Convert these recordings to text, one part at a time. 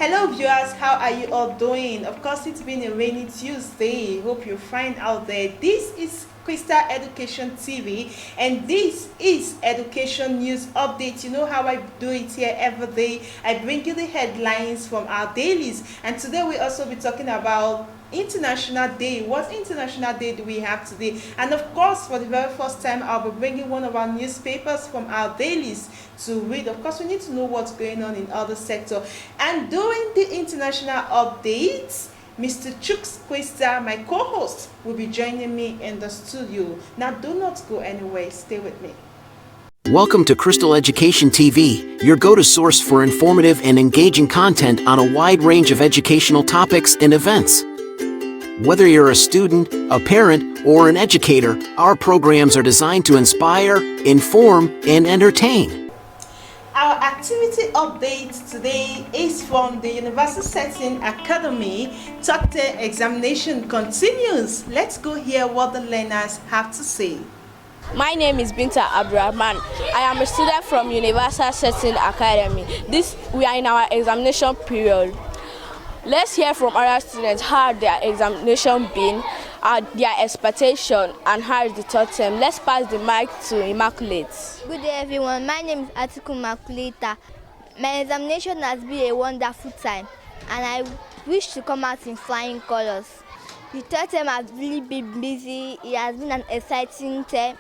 Hello viewers, how are you all doing? Of course, it's been a rainy Tuesday. Hope you're fine out there. This is Crystal Education TV and this is Education News Update. You know how I do it here every day. I bring you the headlines from our dailies, and today we also be talking about International Day. What International Day do we have today? And of course, for the very first time, I'll be bringing one of our newspapers from our dailies to read. Of course, we need to know what's going on in other sector. And during the international updates, Mr. Chuks Questa, my co-host, will be joining me in the studio. Now, do not go anywhere. Stay with me. Welcome to Crystal Education TV, your go-to source for informative and engaging content on a wide range of educational topics and events. Whether you're a student, a parent, or an educator, our programs are designed to inspire, inform, and entertain. Our activity update today is from the Universal Setting Academy. Top 10 examination continues. Let's go hear what the learners have to say. My name is Binta Abdurrahman. I am a student from Universal Setting Academy. We are in our examination period. Let's hear from other students how their examination been, their expectation, and how is the third term. Let's pass the mic to Immaculate. Good day, everyone. My name is Atiku Makuleta. My examination has been a wonderful time, and I wish to come out in flying colors. The third term has really been busy. It has been an exciting term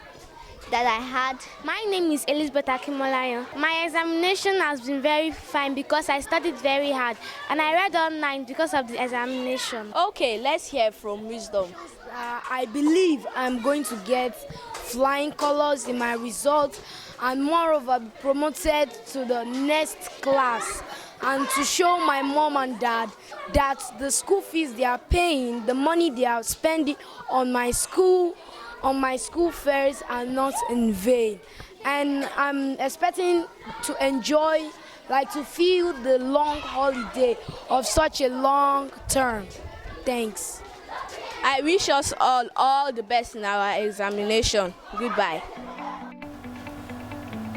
that I had. My name is Elizabeth Akimolayo. My examination has been very fine because I studied very hard and I read online because of the examination. Okay, let's hear from Wisdom. I believe I'm going to get flying colors in my results and moreover be promoted to the next class, and to show my mom and dad that the school fees they are paying, the money they are spending on my school fares are not in vain. And I'm expecting to enjoy, to feel the long holiday of such a long term. Thanks. I wish us all the best in our examination. Goodbye.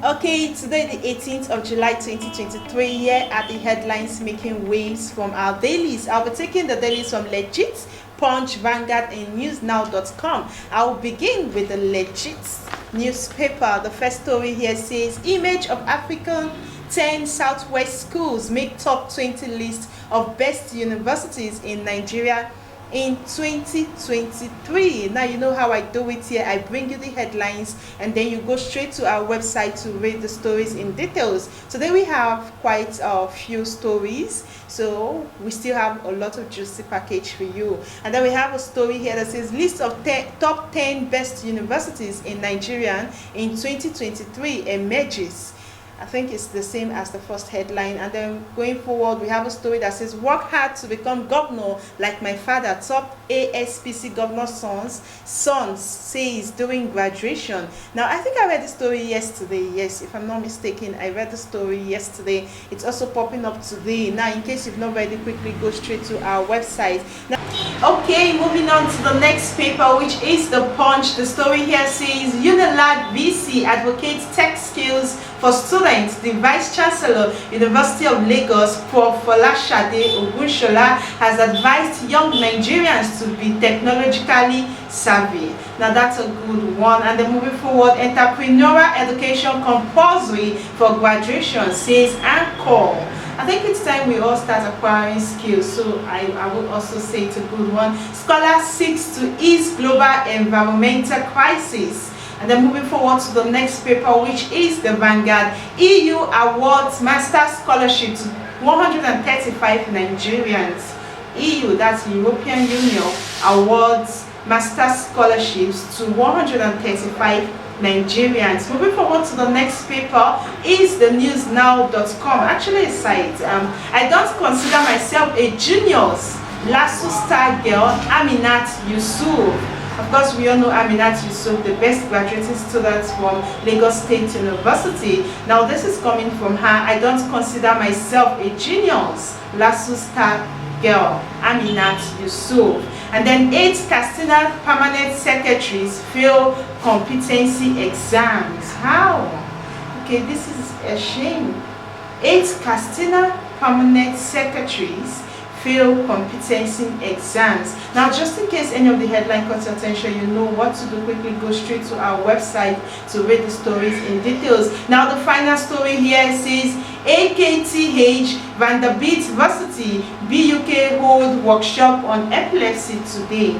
Okay, today the 18th of July 2023, here are the headlines making waves from our dailies. I'll be taking the dailies from Legit, Punch, Vanguard, and NewsNow.com. I'll begin with the Legit newspaper. The first story here says, image of African 10 Southwest schools make top 20 list of best universities in Nigeria in 2023. Now you know how I do it here. I bring you the headlines and then you go straight to our website to read the stories in details. Today we have quite a few stories, so we still have a lot of juicy package for you. And then we have a story here that says list of top 10 best universities in Nigeria in 2023 emerges. I think it's the same as the first headline. And then going forward, we have a story that says work hard to become governor like my father. Top ASPC governor's sons says during graduation. Now I think I read the story yesterday. Yes, if I'm not mistaken, I read the story yesterday. It's also popping up today. Now in case you've not read it, quickly go straight to our website. Now, okay, moving on to the next paper, which is the Punch. The story here says Unilag VC advocates tech skills for students. The Vice Chancellor, University of Lagos, Prof. Folashade Ogunshola, has advised young Nigerians to be technologically savvy. Now that's a good one. And then moving forward, entrepreneurial education compulsory for graduation, says Anchor. I think it's time we all start acquiring skills, so I would also say it's a good one. Scholar seeks to ease global environmental crisis. And then moving forward to the next paper, which is the Vanguard. EU awards master scholarship to 135 Nigerians. EU, that's European Union, awards master scholarships to 135 Nigerians. Moving forward to the next paper is the newsnow.com. Actually a site. I don't consider myself a genius. Lasso star girl Aminat Yusuf. Of course, we all know Aminat Yusuf, the best graduating student from Lagos State University. Now, this is coming from her. I don't consider myself a genius. Lasso star girl Aminat Yusuf. And then 8 Castina permanent secretaries fail competency exams. How? Okay, this is a shame. 8 Castina permanent secretaries fail competency exams. Now, just in case any of the headline caught your attention, you know what to do. Quickly go straight to our website to read the stories in details. Now, the final story here says AKTH Vanderbilt Varsity BUK hold workshop on epilepsy today.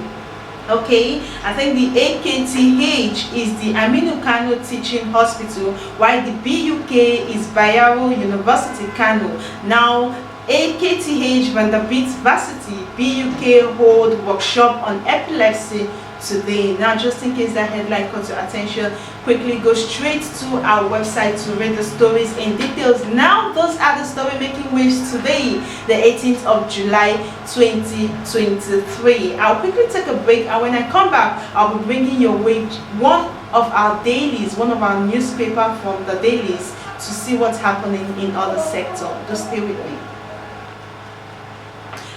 Okay, I think the AKTH is the Aminu Kano Teaching Hospital, while the BUK is Bayero University Kano. Now, AKTH Vanderbilt Varsity BUK hold workshop on epilepsy today. Now, just in case that headline caught your attention, quickly go straight to our website to read the stories in details. Now, those are the story making waves today, the 18th of July 2023. I'll quickly take a break, and when I come back, I'll be bringing your way one of our dailies, one of our newspaper from the dailies, to see what's happening in other sector. Just stay with me.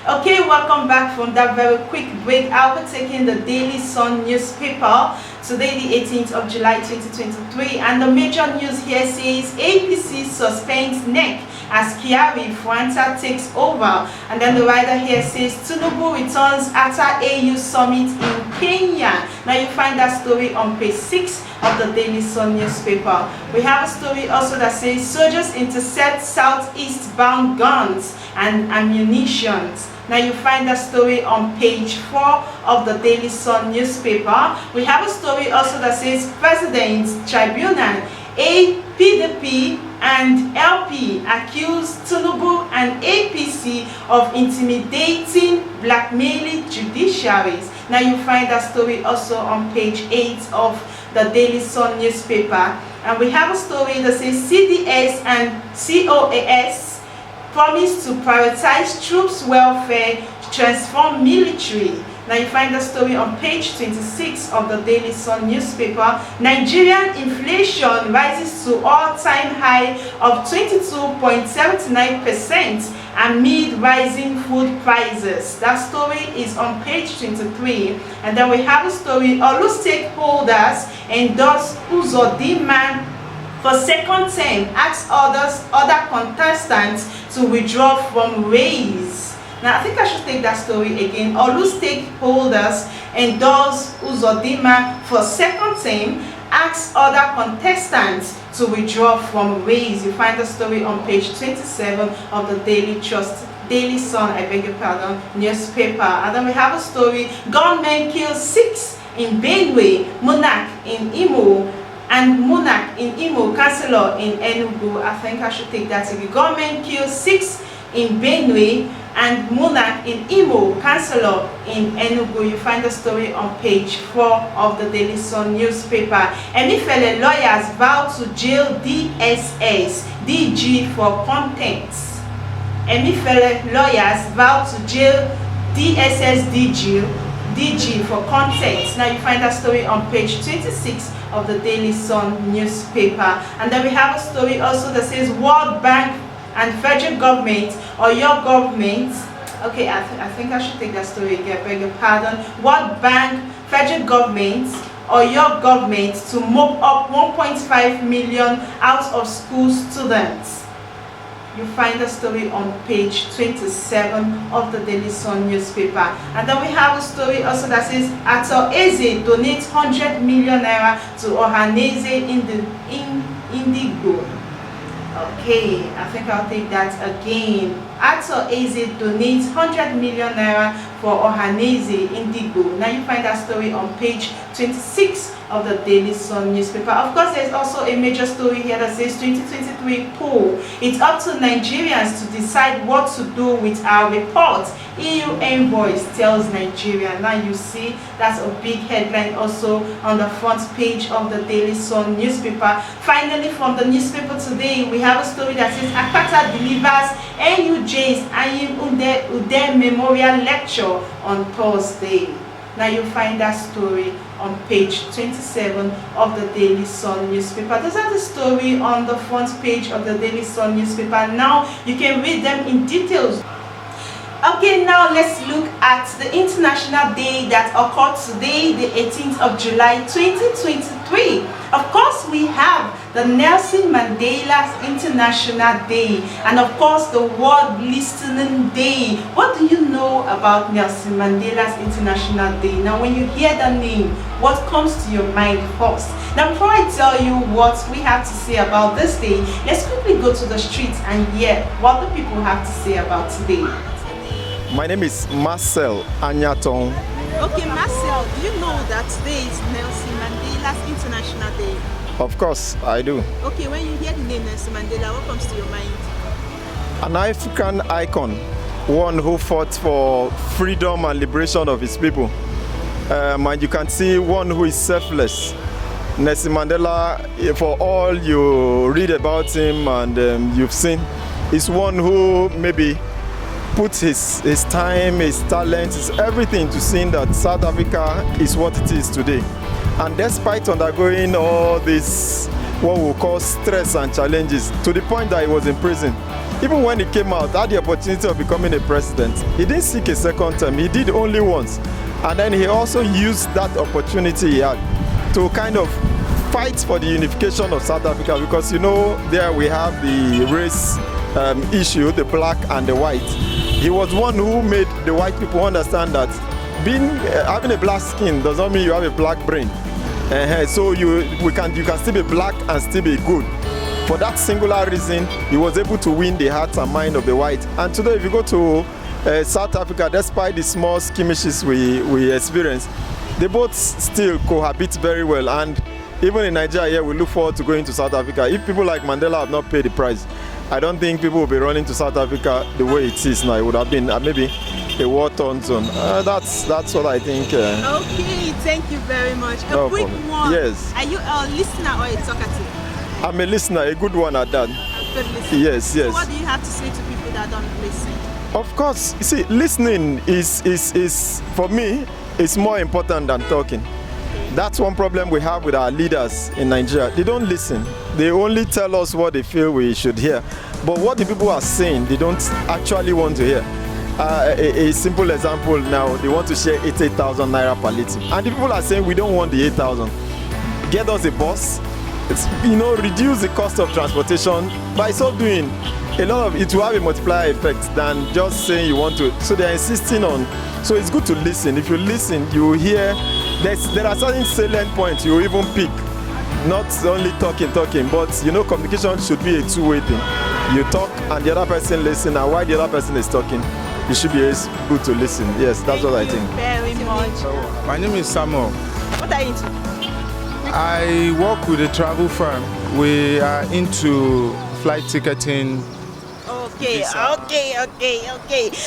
Okay, welcome back from that very quick break. I'll be taking the Daily Sun newspaper today, the 18th of July 2023, and the major news here says APC suspends NEC as Kyari Fuanta takes over. And then the writer here says Tinubu returns after AU summit in Kenya. Now you find that story on page 6 of the Daily Sun newspaper. We have a story also that says soldiers intercept southeast bound guns and ammunition. Now you find that story on page 4 of the Daily Sun newspaper. We have a story also that says President's Tribunal, PDP and LP accuse Tinubu and APC of intimidating, blackmailing judiciaries. Now you find that story also on page 8 of the Daily Sun newspaper. And we have a story that says CDS and COAS promise to prioritize troops' welfare, transform military. Now you find the story on page 26 of the Daily Sun newspaper. Nigerian inflation rises to all-time high of 22.79% amid rising food prices. That story is on page 23. And then we have a story, Olu stakeholders endorse Uzodinma for second term, asks other contestants to withdraw from race. Now, I think I should take that story again. Olu stakeholders endorse Uzodinma for second term, asks other contestants to withdraw from race. You find the story on page 27 of the Daily Sun, I beg your pardon, newspaper. And then we have a story, gunmen kill 6 in Benue, Monarch in Imo, and Monarch in Imo, Councillor in Enugu. I think I should take that again. Government kills 6 in Benue and Monarch in Imo, Councillor in Enugu. You find the story on page 4 of the Daily Sun newspaper. Emefiele lawyers vow to jail DSS DG for contempt. Emefiele lawyers vow to jail DSS DG for contempt. Now you find that story on page 26 of the Daily Sun newspaper. And then we have a story also that says World Bank and federal government, or your government, okay, I think I should take that story again, beg your pardon. World Bank, federal government, or your government to mop up 1.5 million out of school students. You find the story on page 27 of the Daily Sun newspaper. And then we have a story also that says Ato Eze donates 100 million naira to Ohaneze Indigo. Okay, I think I'll take that again. Ato Eze donates 100 million naira for Ohaneze Indigo. Now you find that story on page 26 of the Daily Sun newspaper. Of course, there's also a major story here that says 2023 poll. It's up to Nigerians to decide what to do with our report. EU envoys tells Nigeria. Now you see that's a big headline also on the front page of the Daily Sun newspaper. Finally, from the newspaper today, we have a story that says Akpata delivers NUJ's Ayim Ude Memorial Lecture on Thursday. Now you find that story on page 27 of the Daily Sun newspaper. Those are the story on the front page of the Daily Sun newspaper. Now you can read them in details. Okay, now let's look at the international day that occurred today, the 18th of July 2023. Of course, we have the Nelson Mandela International Day, and of course the World Listening Day. What do you know about Nelson Mandela's International Day? Now, when you hear the name, what comes to your mind first? Now, before I tell you what we have to say about this day, let's quickly go to the streets and hear what the people have to say about today. My name is Marcel Anyaton. Okay, Marcel, do you know that today is Nelson Mandela's International Day? Of course, I do. Okay, when you hear the name Nelson Mandela, what comes to your mind? An African icon, one who fought for freedom and liberation of his people. And you can see one who is selfless. Nelson Mandela, for all you read about him and you've seen, is one who maybe puts his time, his talent, his everything to see that South Africa is what it is today. And despite undergoing all this, what we call stress and challenges, to the point that he was in prison, even when he came out, had the opportunity of becoming a president, he didn't seek a second term, he did only once. And then he also used that opportunity he had to kind of fight for the unification of South Africa, because there we have the race issue, the black and the white. He was one who made the white people understand that having a black skin does not mean you have a black brain. So you can still be black and still be good. For that singular reason, he was able to win the hearts and mind of the white. And today, if you go to South Africa, despite the small skirmishes we experience, they both still cohabit very well. And even in Nigeria, we look forward to going to South Africa. If people like Mandela have not paid the price, I don't think people will be running to South Africa the way it is now. It would have been maybe a war-torn zone. That's what I think. Okay, thank you very much. A quick one. Yes. Are you a listener or a talkative? I'm a listener, a good one at that. A good listener. Yes. So what do you have to say to people that don't listen? Of course, you see, listening is for me, it's more important than talking. That's one problem we have with our leaders in Nigeria. They don't listen. They only tell us what they feel we should hear. But what the people are saying, they don't actually want to hear. A simple example now, they want to share 88,000 naira per litre. And the people are saying, we don't want the 8,000. Get us a bus. Reduce the cost of transportation. By so doing, a lot of it will have a multiplier effect than just saying you want to. So they're insisting on. So it's good to listen. If you listen, you hear. There are certain salient points you even pick. Not only talking, but communication should be a two-way thing. You talk and the other person listen, and while the other person is talking, you should be able to listen. Yes, that's what I think. Very much. My name is Samuel. What are you into? I work with a travel firm. We are into flight ticketing. Okay.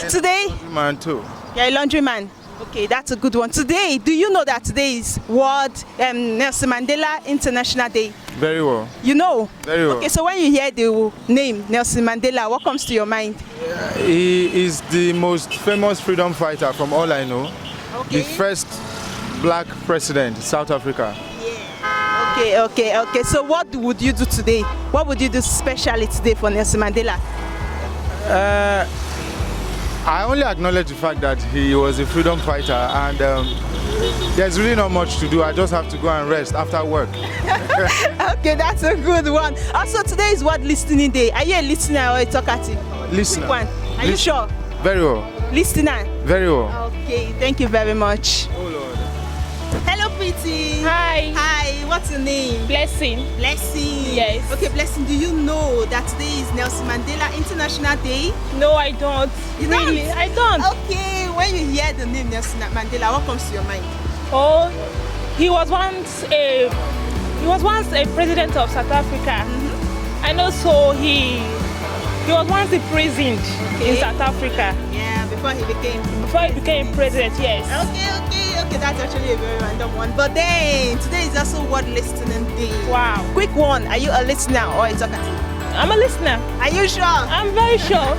Today, Man too. you're a laundryman. Okay, that's a good one. Today, do you know that today is World Nelson Mandela International Day? Very well. You know? Very well. Okay, so when you hear the name Nelson Mandela, what comes to your mind? He is the most famous freedom fighter from all I know. Okay. The first black president, South Africa. Yeah. Okay. So what would you do today? What would you do specially today for Nelson Mandela? I only acknowledge the fact that he was a freedom fighter, and there's really not much to do. I just have to go and rest after work. Okay, that's a good one. Also, today is World Listening Day. Are you a listener or a talkative? Listener. Quick one. Are you sure? Very well. Listener. Very well. Okay, thank you very much. Oh Lord. Hello, Pretty. Hi. Hi, what's your name? Blessing. Blessing. Yes. Okay, Blessing, do you know that today is Nelson Mandela International Day? No, I don't. You don't? Really, I don't. Okay, when you hear the name Nelson Mandela, what comes to your mind? Oh, he was once a president of South Africa, and also he was once imprisoned in South Africa. Yeah, before he became president. Yes. Okay, that's actually a very random one. But then today is also World Listening Day. Wow. Quick one, are you a listener or a talkative? I'm a listener. Are you sure? I'm very sure.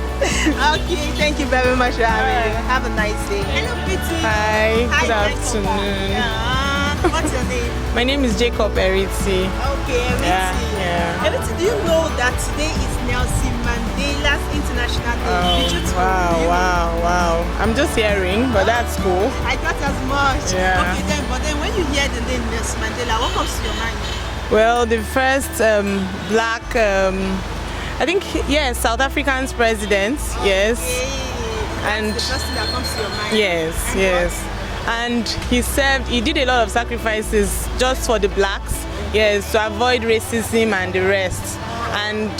Okay, thank you very much, Rami. Have a nice day. Hello, Pretty. Hi, good Jacob. afternoon. Yeah. What's your name? My name is Jacob Eriti. Okay, Eriti. Yeah. Eriti, do you know that today is Nelson Mandela's International Day? Did you know? Wow. I'm just hearing, but that's cool. I thought as much. Yeah. Okay, but then when you hear the name Nelson Mandela, what comes to your mind? Well, the first black, I think, yes, South African's president, yes. And That's the first thing that comes to your mind. yes, yes. And he did a lot of sacrifices just for the blacks, yes, to avoid racism and the rest. And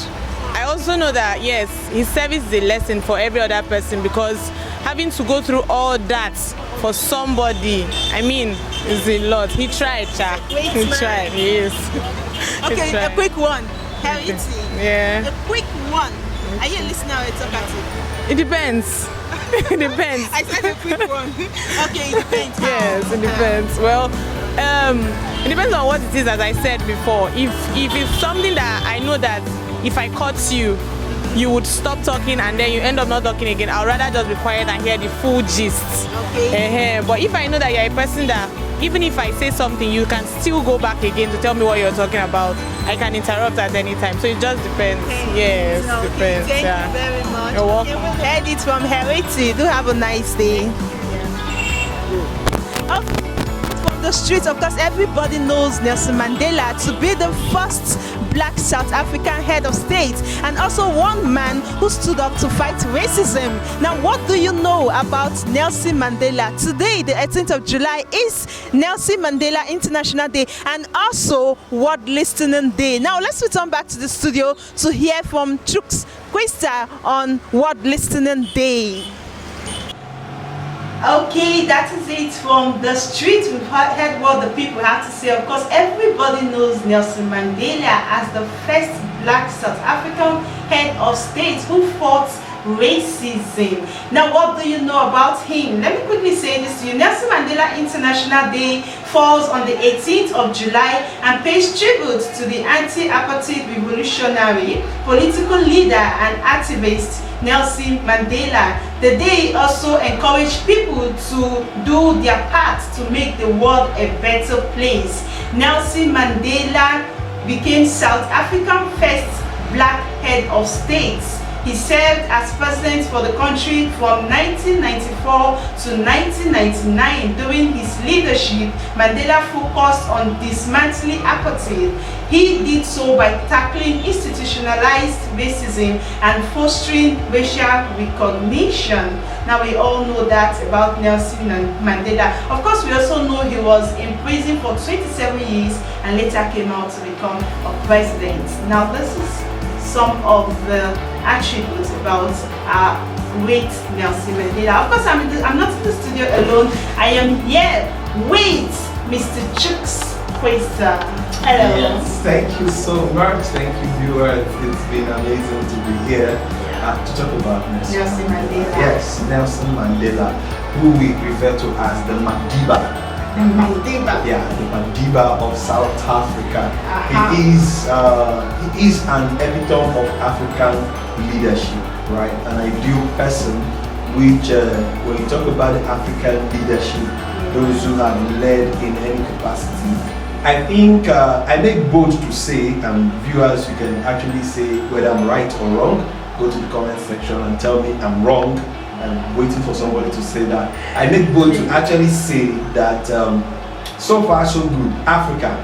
I also know that, yes, his service is a lesson for every other person, because having to go through all that for somebody, I mean, is a lot. He tried, Cha. He tried, yes. Okay, a quick one. Harriet. Yeah. A quick one. Are you a listener or a talkative? It depends. It depends. I said a quick one. Okay, it depends. Yes, it depends. Well, it depends on what it is, as I said before. If it's something that I know that if I caught you, you would stop talking and then you end up not talking again, I'd rather just be quiet and hear the full gist. Okay. But if I know that you're a person that, even if I say something, you can still go back again to tell me what you're talking about, I can interrupt at any time. So it just depends. Okay. Yes, Okay, depends. Thank Yeah. you very much. You're welcome. Okay, we heard it from Harriet. Do have a nice day. From the streets, of course, everybody knows Nelson Mandela to be the first black South African head of state, and also one man who stood up to fight racism. Now, what do you know about Nelson Mandela? Today, the 18th of July, is Nelson Mandela International Day and also World Listening Day. Now, let's return back to the studio to hear from Chuks Questa on World Listening Day. Okay, that is it from the street. We've heard what the people have to say. Of course, everybody knows Nelson Mandela as the first black South African head of state who fought racism. Now, what do you know about him? Let me quickly say this to you. Nelson Mandela International Day falls on the 18th of July and pays tribute to the anti-apartheid revolutionary, political leader and activist Nelson Mandela. The day also encouraged people to do their part to make the world a better place. Nelson Mandela became South Africa's first black head of state. He served as president for the country from 1994 to 1999. During his leadership, Mandela focused on dismantling apartheid. He did so by tackling institutionalized racism and fostering racial recognition. Now, we all know that about Nelson Mandela. Of course, we also know he was in prison for 27 years and later came out to become a president. Now, this is some of the attributes about our great Nelson Mandela. Of course, I'm not in the studio alone. I am here with Mr. Chuks Questa. Hello. Yes, thank you so much. Thank you, viewers. It's been amazing to be here to talk about Nelson Mandela. Yes, Nelson Mandela, who we refer to as the Madiba. The Madiba. Yeah, the Madiba of South Africa. He is an epitome of African leadership, right? An ideal person, which when you talk about the African leadership, those who have led in any capacity, I think I make bold to say, and viewers, you can actually say whether I'm right or wrong. Go to the comment section and tell me I'm wrong. I'm waiting for somebody to say that. I make bold to actually say that so far so good. Africa,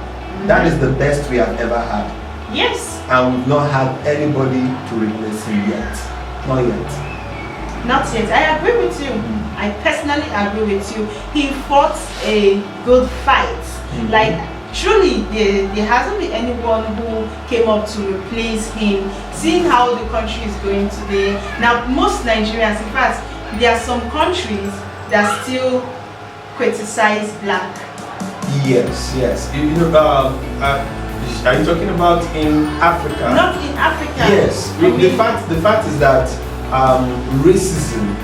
that is the best we have ever had. Yes. And we've not had anybody to replace him yet. Not yet. Not yet. I agree with you. I personally agree with you. He fought a good fight. Like, truly, there hasn't been anyone who came up to replace him. Seeing how the country is going today. Now, most Nigerians, in fact, there are some countries that still criticize black. Yes, yes. You know, are you talking about in Africa? Not in Africa. Yes. The fact is that racism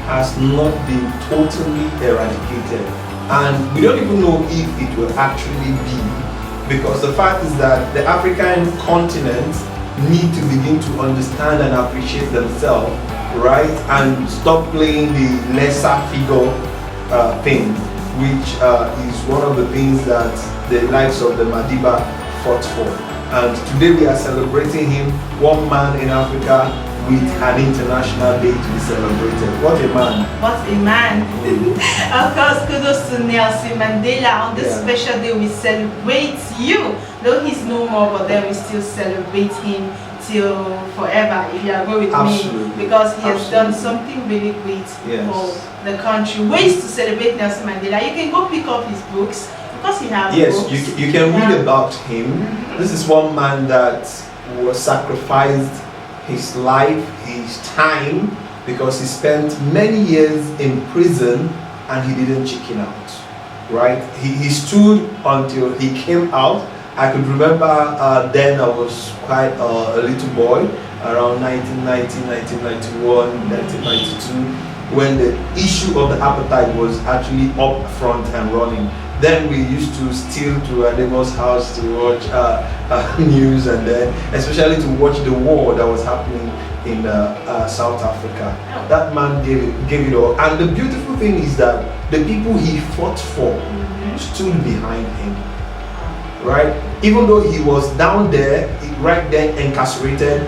has not been totally eradicated, and we don't even know if it will actually be, because the fact is that the African continent need to begin to understand and appreciate themselves, right, and stop playing the lesser figure thing, which is one of the things that the likes of the Madiba fought for. And today we are celebrating him, one man in Africa with an international day to be celebrated. What a man. What a man. Of course, kudos to Nelson Mandela. On this special day, we celebrate you. Though he's no more, but then we still celebrate him till forever, if you agree with me, because he has done something really great for the country. Ways to celebrate Nelson Mandela. You can go pick up his books, because he has books. Yes, you can read about him. This is one man that was sacrificed his life, his time, because he spent many years in prison and he didn't chicken out, right? He stood until he came out. I could remember then I was quite a little boy, around 1990, 1991, 1992, when the issue of the apartheid was actually up front and running. Then we used to steal to our neighbor's house to watch news, and then especially to watch the war that was happening in South Africa. That man gave it all. And the beautiful thing is that the people he fought for stood behind him. Right? Even though he was down there, right there incarcerated,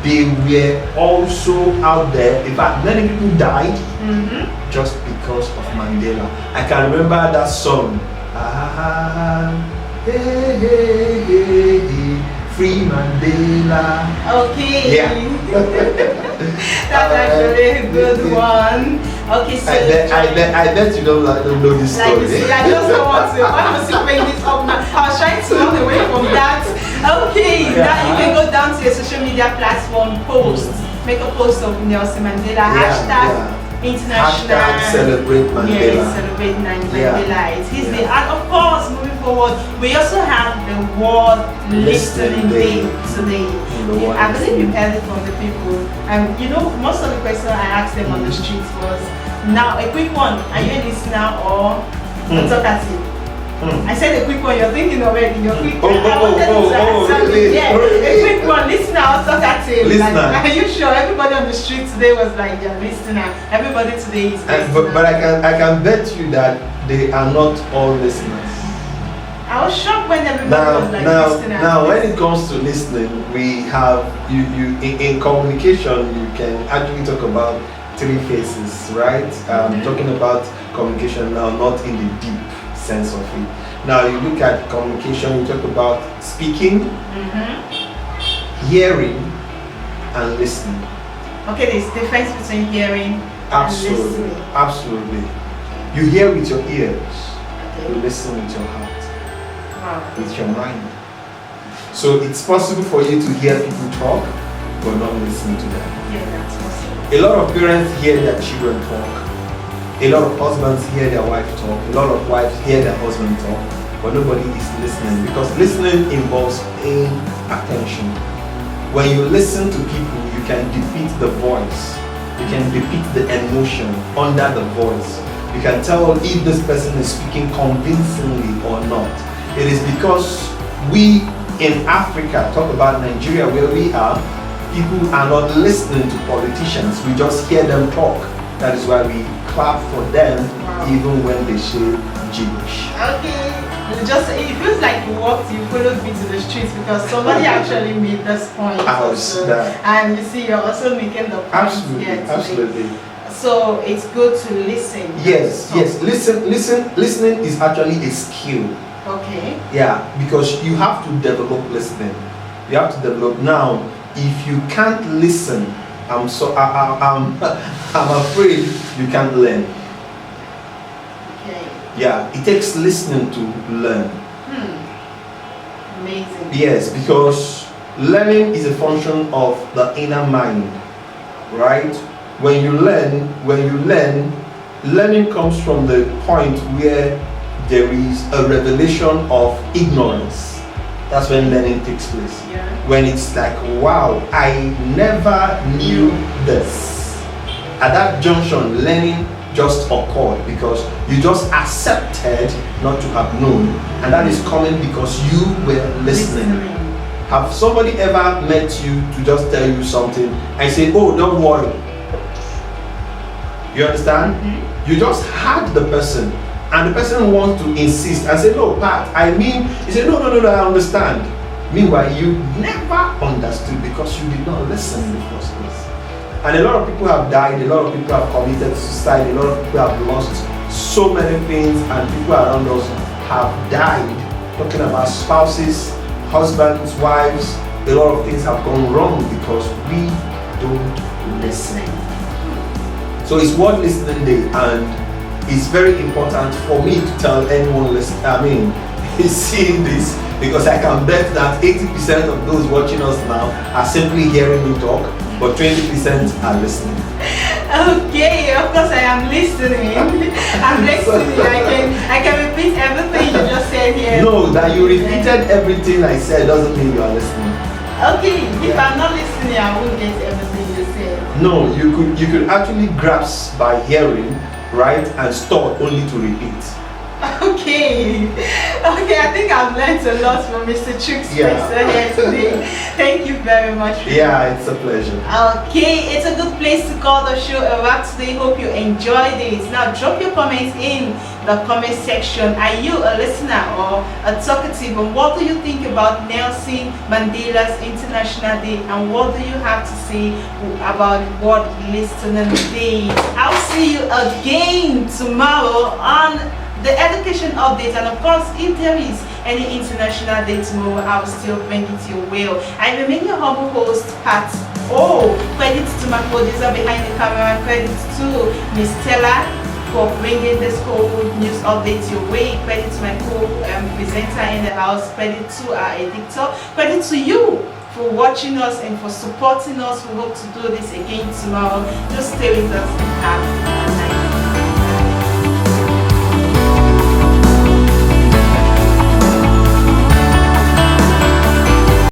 they were also out there. In fact, many people died just because of Mandela. I can remember that song. Hey, hey, hey, hey, free Mandela. Okay. Yeah. That's actually a good one. Okay, so I bet you don't know this story. I just don't want to. Why must you bring this up now? I was trying to run away from that. Okay, now you can go down to your social media platform, post, make a post of Nelson Mandela, hashtag international. Hashtag celebrate Mandela. Yes, celebrate Mandela. He's the, and of course, moving forward, we also have the World Listening Day today. I believe you've heard it from the people. And you know, most of the questions I asked them on the streets was, now a quick one, are you a listener or a talkative? I said a quick one, you're thinking already, you're quick. Really? Yeah, a quick one, listener or talkative. Listener. Like, are you sure? Everybody on the street today was like, yeah, listener. Everybody today is listener. But I can bet you that they are not all listeners. I was shocked when everybody was like listener. Now when it comes to listening, we have in communication you can actually talk about three phases, right? Talking about communication now, not in the deep sense of it. Now you look at communication, you talk about speaking, hearing, and listening. Okay, there's difference between hearing and listening. Absolutely. You hear with your ears, you listen with your heart. With your mind. So it's possible for you to hear people talk but not listen to them. Yeah, that's possible. A lot of parents hear their children talk. A lot of husbands hear their wife talk. A lot of wives hear their husband talk, but nobody is listening, because listening involves paying attention. When you listen to people, you can depict the voice. You can depict the emotion under the voice. You can tell if this person is speaking convincingly or not. It is because we in Africa, talk about Nigeria where we are, people are not listening to politicians. We just hear them talk. That is why we clap for them even when they say gibberish. Okay. It feels like you followed me to the streets, because somebody actually made this point. And you see, you're also making the point. Absolutely. So it's good to listen. Yes. Listening is actually a skill. Okay. Yeah, because you have to develop listening. You have to develop. Now, if you can't listen, I'm afraid you can't learn. Okay. Yeah, it takes listening to learn. Amazing. Yes, because learning is a function of the inner mind, right? When you learn, learning comes from the point where there is a revelation of ignorance. That's when learning takes place. Yeah. When it's like, wow, I never knew this. At that junction, learning just occurred because you just accepted not to have known, and that is coming because you were listening. Have somebody ever met you to just tell you something and say, oh, don't worry? You understand? You just had the person, and the person wants to insist and say, no, Pat, I mean, he said, no, I understand. Meanwhile, you never understood because you did not listen in the first place. And a lot of people have died, a lot of people have committed suicide, a lot of people have lost so many things, and people around us have died. Talking about spouses, husbands, wives, a lot of things have gone wrong because we don't listen. So it's World Listening Day, and it's very important for me to tell anyone listening, seeing this, because I can bet that 80% of those watching us now are simply hearing me talk, but 20% are listening. Okay, of course I am listening. I'm listening. I can repeat everything you just said here. No, that you repeated everything I said doesn't mean you are listening. Okay, if I'm not listening, I won't get everything you said. No, you could actually grasp by hearing, right, and stop only to repeat. Okay, I think I've learned a lot from Mr. Chuks here today. Thank you very much. Yeah, it's a pleasure. Okay, it's a good place to call the show a wrap today. Hope you enjoyed it. Now drop your comments in the comment section. Are you a listener or a talkative? And what do you think about Nelson Mandela's International Day? And what do you have to say about World Listening Day? I'll see you again tomorrow on the education update, and of course if there is any international day tomorrow, I'll still bring it your way. I remain your humble host, Pat. Credit to my producer behind the camera, credit to Miss Stella for bringing this whole news update your way, credit to my co-presenter in the house, credit to our editor, credit to you for watching us and for supporting us. We hope to do this again tomorrow. Just stay with us and have a nice